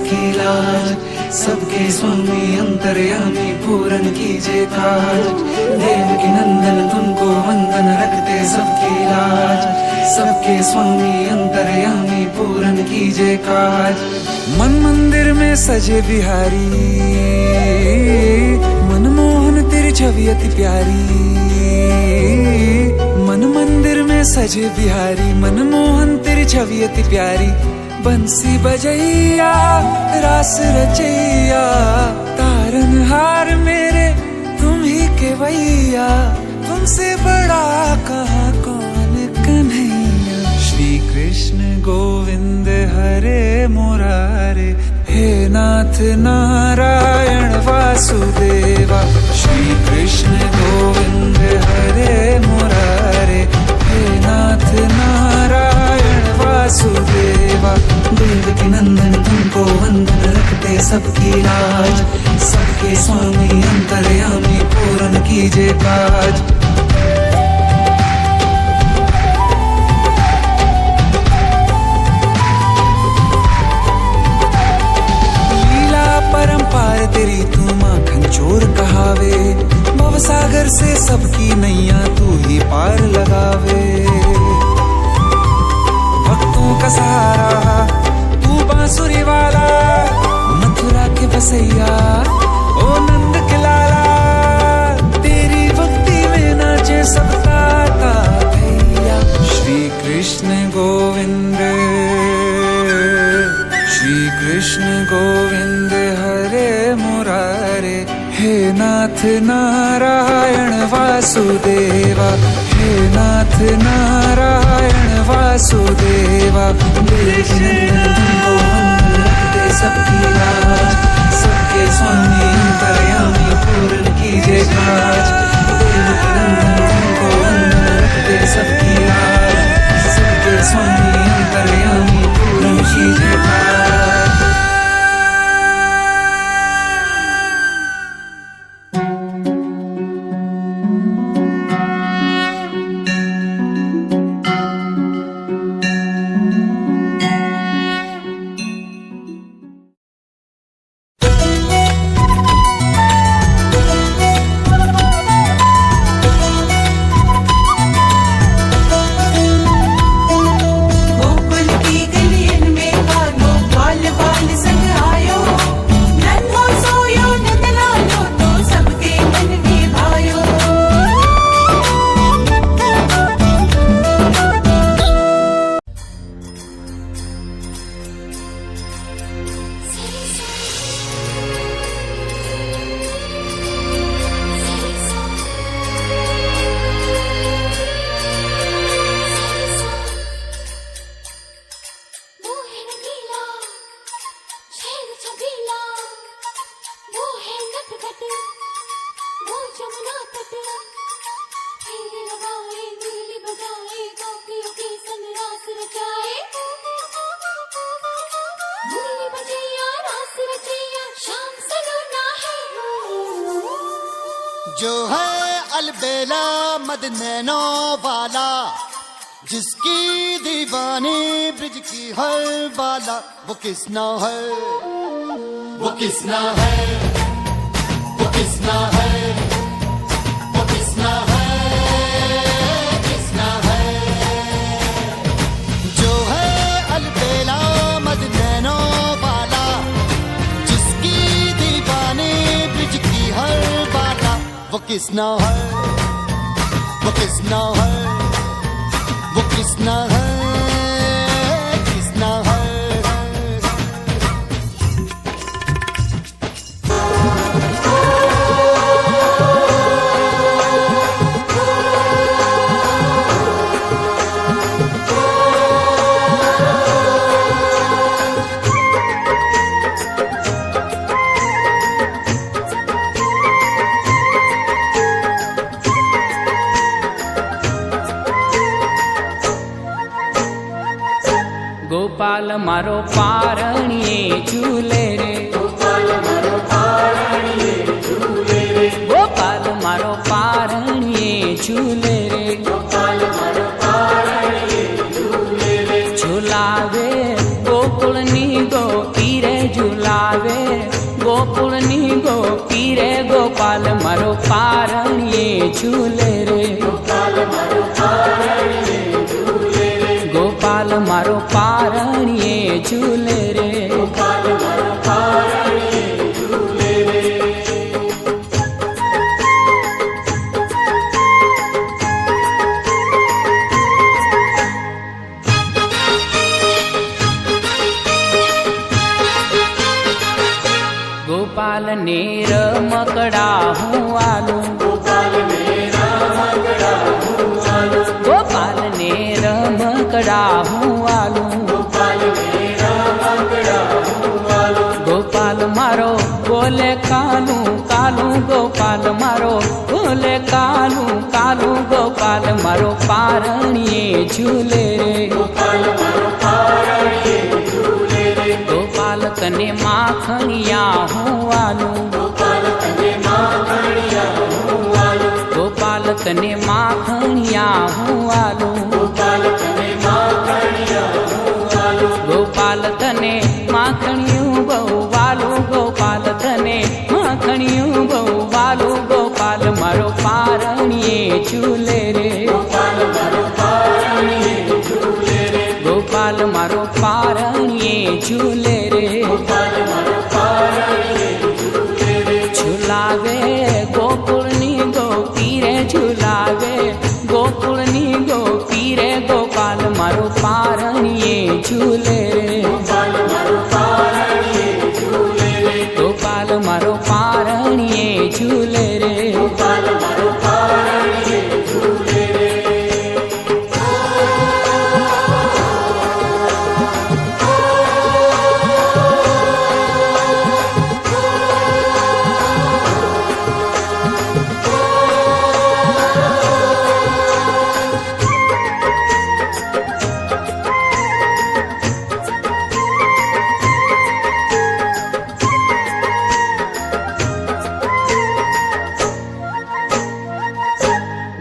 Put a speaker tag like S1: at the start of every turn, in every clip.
S1: सबकी लाज, सबके स्वामी अंतर्यामी पूरन कीजिए काज। देवकी नंदन तुमको वंदन रखते सबकी लाज, सबके स्वामी अंतर्यामी पूरन कीजिए काज। मन मंदिर में सजे बिहारी, मनमोहन तेरी छवि अति प्यारी। मन मंदिर में सजे बिहारी, मनमोहन तेरी छवि अति प्यारी। बंसी बजैया रास रचैया, तारनहार मेरे तुम ही के वैया। तुमसे बड़ा कहाँ कौन कन्हैया। श्री कृष्ण गोविंद हरे मुरारे, हे नाथ नारायण वासुदेवा। श्री कृष्ण गोविंद हरे मुरारे, हे नाथ नारायण वासुदेवा। देवकी नंदन तुमको वंदन रखते सबकी लाज, सबके स्वामी अंतर्यामी पूरन कीजिए काज। परंपार तेरी तू माखन चोर कहावे, भवसागर से सबकी नैया तू ही पार लगावे। भक्तों का सहारा तू बांसुरी वाला, मथुरा के बसैया ओ नंद के लाला। तेरी भक्ति में नाचे सब ताता भैया। श्री कृष्ण गोविंद, श्री कृष्ण गोविंद हरे मुरारे, हे नाथ नारायण वासुदेवा। हे नाथ नारायण वासुदेवा। तुमको वंदन रखते सबकी लाज, सबके स्वामी अंतर्यामी पूर्ण कीजिए काज। देवकी नंदन तुमको वंदन रखते सबकी लाज, सबके स्वामी अंतर्यामी पूर्ण कीजिए काज।
S2: जो है अलबेला मद नैनो वाला, जिसकी दीवानी ब्रिज की हर बाला। वो किसना है, वो किसना है, वो किसना है, वो किसना है, किसना है। जो है अलबेला मद नैनो वाला, जिसकी दीवानी ब्रिज की हर बाला। वो किसना है, वो किसना है, वो किसना है, किसना है।
S3: गोपाल मारो पारणिये झूले रे,
S4: गोपाल मारो पारणिये झूले रे,
S3: गोपाल मारो पारणिये झूले रे,
S4: गोपाल मारो पारणिये झूले रे।
S3: झूलावे गोकुळनी गोपी रे झूला। ગોકુળની ગોપી રે ગોપાલ મારો પારણીએ ઝૂલે રે
S4: ગોપાલ મારો પારણીએ ઝૂલે રે
S3: ગોપાલ મારો પારણીએ ઝૂલે રે
S4: ગોપાલ મારો પારણીએ ઝૂલે રે
S3: ગોપાલ ને રમકડા હું આલું
S4: ગોપાલ ને રમકડા હું આલું
S3: ગોપાલ ને રમકડા હું આલું
S4: ગોપાલ ને રમકડા હું આલું
S3: ગોપાલ મારો બોલે કાલું કાલું ગોપાલ મારો બોલે કાલું કાલું ગોપાલ મારો પારણીએ ઝૂલે રે
S4: ગોપાલ મારો પારણીએ ઝૂલે રે
S3: ગોપાલ તને માખણિયા હું આલું
S4: ગોપાલ તને માખણિયા હું આલું
S3: ગોપાલ તને માખણિયા હું આલું
S4: ગોપાલ તને માખણિયા હું આલું
S3: ગોપાલ તને માખણિયું બહુ વાલું ગોપાલ તને માખણિયું બહુ વાલું ગોપાલ મારો પારણીએ ઝૂલે રે
S4: ગોપાલ મારો પારણીએ ઝૂલે રે
S3: ગોપાલ મારો પારણીએ ઝૂલે રે
S4: ગોપાલ મારો પારણીએ ઝૂલે રે
S3: ઝુલાવે ગોકુળની ગોપી રે ઝુલાવે ગોકુળની ગોપી રે ગોપાલ મારો પારણીએ ઝૂલે રે
S4: ગોપાલ મારો પારણીએ ઝૂલે રે
S3: ગોપાલ મારો પારણીએ ઝૂલે રે
S4: ગોપાલ મારો પારણીએ ઝૂલે રે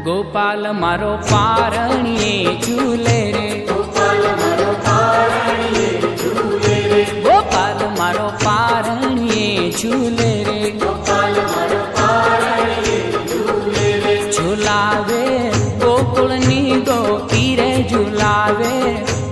S3: ગોપાલ મારો પારણીએ ઝૂલે રે
S4: ગોપાલ મારો પારણીએ ઝૂલે રે
S3: ગોપાલ મારો પારણીએ ઝૂલે રે
S4: ગોપાલ મારો પારણીએ ઝૂલે રે
S3: ઝુલાવે ગોકુળની ગોપી રે ઝુલાવે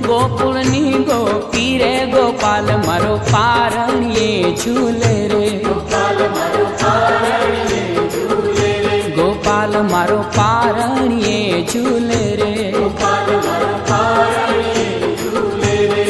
S3: ગોકુળની ગોપી રે ગોપાલ મારો પારણીએ ઝૂલે રે
S4: ગોપાલ મારો પારણીએ ઝૂલે રે
S3: ગોપાલ મારો પારણીએ ઝૂલે રે
S4: ગોપાલ મારો પારણીએ ઝૂલે રે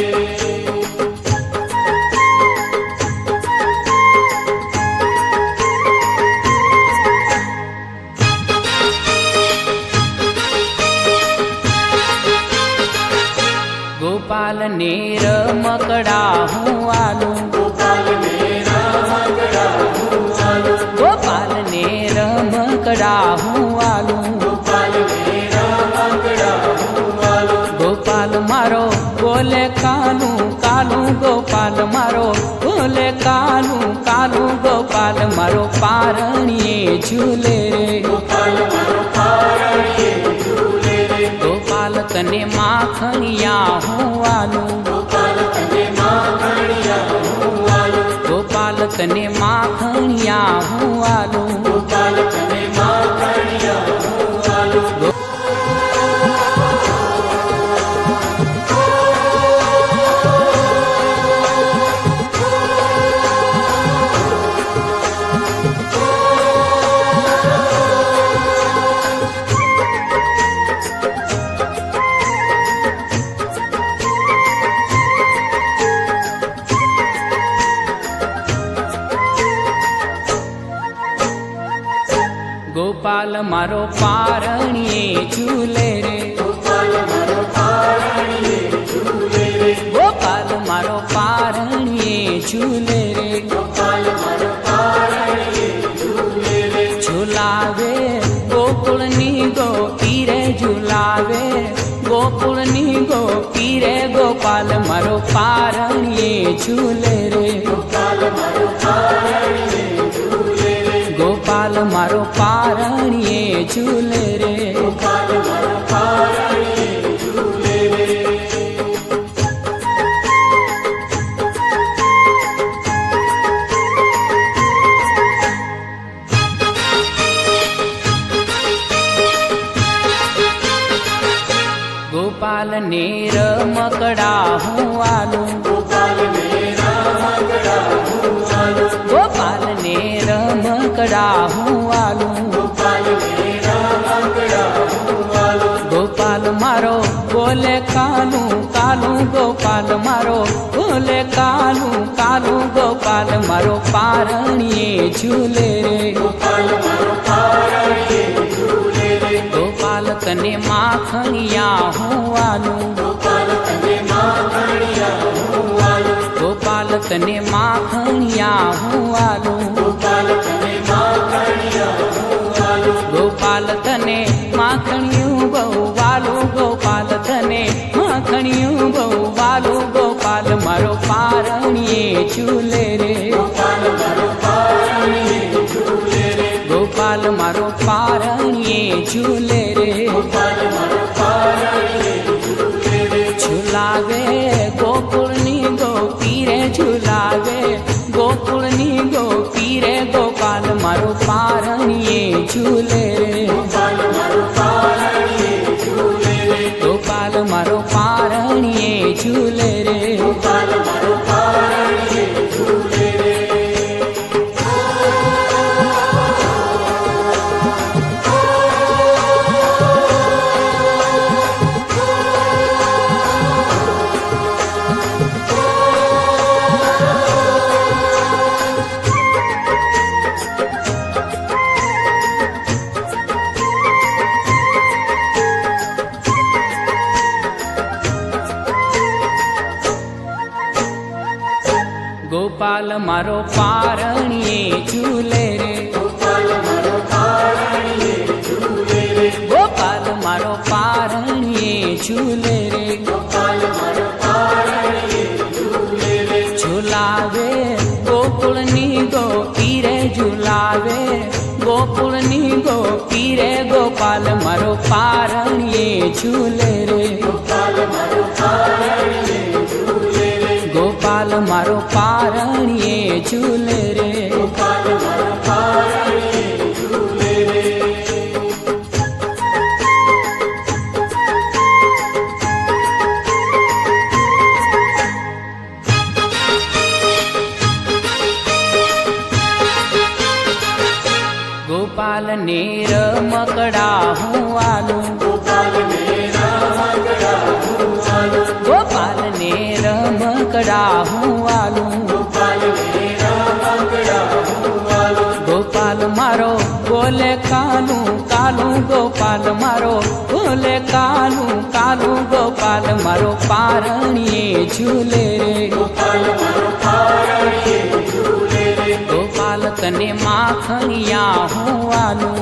S3: ગોપાલ ને રમકડા હું આલું
S4: ગોપાલ ને રમકડા હું આલું
S3: ગોપાલ ને રમકડા હું આલું
S4: ગોપાલ ને રમકડા હું આલું
S3: ગોપાલ મારો બોલે કાલું કાલું ગોપાલ મારો બોલે કાલું કાલું ગોપાલ મારો પારણીએ ઝૂલે રે
S4: ગોપાલ મારો પારણીએ ઝૂલે રે
S3: ગોપાલ તને માખણિયા હું આલું
S4: ગોપાલ તને માખણિયા હું આલું
S3: ગોપાલ તને માખણિયા હું આલું
S4: ગોપાલ તને માખણિયા હું આલું
S3: ગોપાલ મારો પારણીએ ઝૂલે રે
S4: ગોપાલ મારો પારણીએ ઝૂલે રે
S3: ગોપાલ મારો પારણીએ ઝૂલે રે
S4: ગોપાલ મારો પારણીએ ઝૂલે રે
S3: ઝુલાવે ગોકુળની ગોપી રે ઝુલાવે ગોકુળની ગોપી રે ગોપાલ મારો પારણીએ ઝૂલે રે
S4: ગોપાલ મારો પારણીએ ઝૂલે રે
S3: ગોપાલ મારો પારણીએ ઝૂલે રે
S4: ગોપાલ મારો પારણીએ ઝૂલે રે
S3: ને રમકડા હું આલું, ગોપાલ ને રમકડા હું આલું, ગોપાલ મારો બોલે કાલું કાલું, ગોપાલ મારો બોલે કાલું કાલું, ગોપાલ મારો પારણીએ ઝૂલે રે, ગોપાલ તને માખણિયા હું આલું, ગોપાલ તને માખણિયા હું આલું, ગોપાલ તને માખણિયું બહુ વાલું, ગોપાલ તને માખણિયું બહુ વાલું, ગોપાલ મારો પારણીએ ઝૂલે રે, ગોપાલ મારો પારણીએ ઝૂલે રે, ઝુલાવે ગોકુળની ગોપી રે, ઝુલાવે ગોકુળની ગોપી રે, ગોપાલ મારો પારણીએ ઝૂલે રે, ગોપાલ મારો પારણીએ ઝૂલે રે, ગોપાલ મારો પારણીએ ઝૂલે રે, ગોપાલ મારો પારણીએ ઝૂલે રે, ઝુલાવે ગોકુળની ગોપી રે, ઝુલાવે ગોકુળની ગોપી રે, ગોપાલ મારો પારણીએ ઝૂલે રે, ગોપાલ મારો પારણીએ ઝૂલે રે, ગોપાલ ને રમકડા હું આલું, ગોપાલ ને રમકડા હું આલું, ગોપાલ મારો બોલે કાલું કાલું, ગોપાલ મારો બોલે કાલું કાલું, ગોપાલ મારો પારણીએ ઝૂલે રે, ગોપાલ તને માખણિયા હું આલું,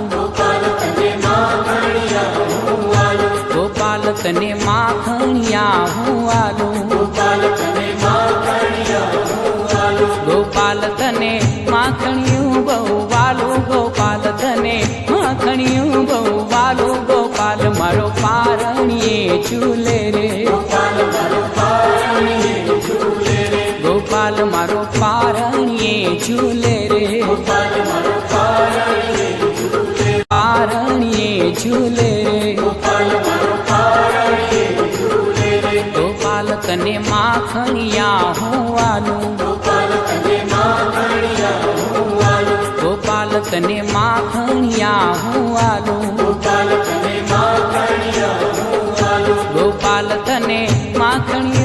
S3: ગોપાલ તને માખણિયા હું આલું, ગોપાલ તને માખણિયું બહુ વાલું, ગોપાલ તને માખણિયું બહુ વાલું, ગોપાલ મારો પારણીએ ઝૂલે રે, ગોપાલ મારો પારણીએ ઝૂલે રે, પારણીએ ઝૂલે રે, ગોપાલ તને માખણિયા હું આલું, ગોપાલ તને માખણિયા હું આલું, ગોપાલ તને માખણિયું